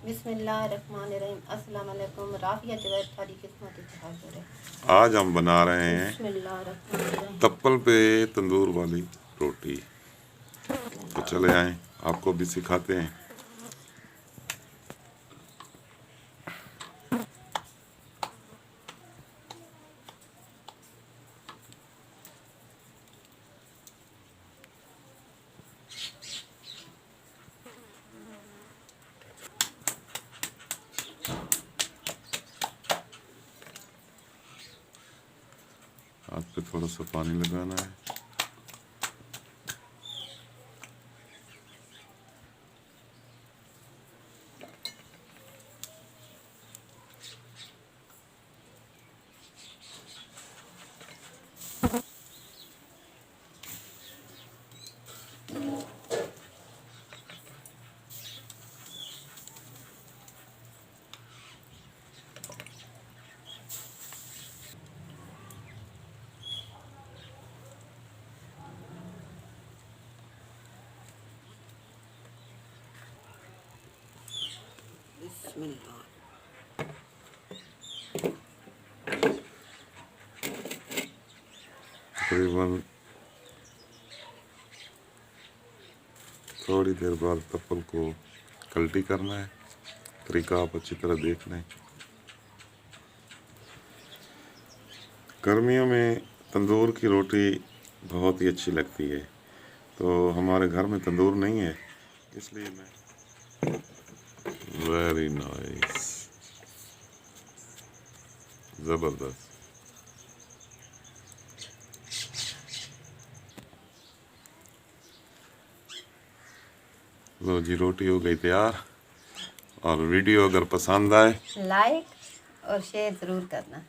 बिस्मिल्लाहिर्रहमानिर्रहीम। अस्सलाम वालेकुम। राफिया जवैद सारी किस्मत है। आज हम बना रहे हैं तप्पल पे तंदूर वाली रोटी। तो चले आए, आपको भी सिखाते हैं। हाथ पे थोड़ा सा पानी लगाना है। तकरीबन थोड़ी देर बाद तप्पल को कल्टी करना है। तरीका आप अच्छी तरह देख लें। गर्मियों में तंदूर की रोटी बहुत ही अच्छी लगती है। तो हमारे घर में तंदूर नहीं है, इसलिए मैं वेरी नाइस, ज़बरदस्त। लो जी, रोटी हो गई तैयार। और वीडियो अगर पसंद आए लाइक और शेयर ज़रूर करना।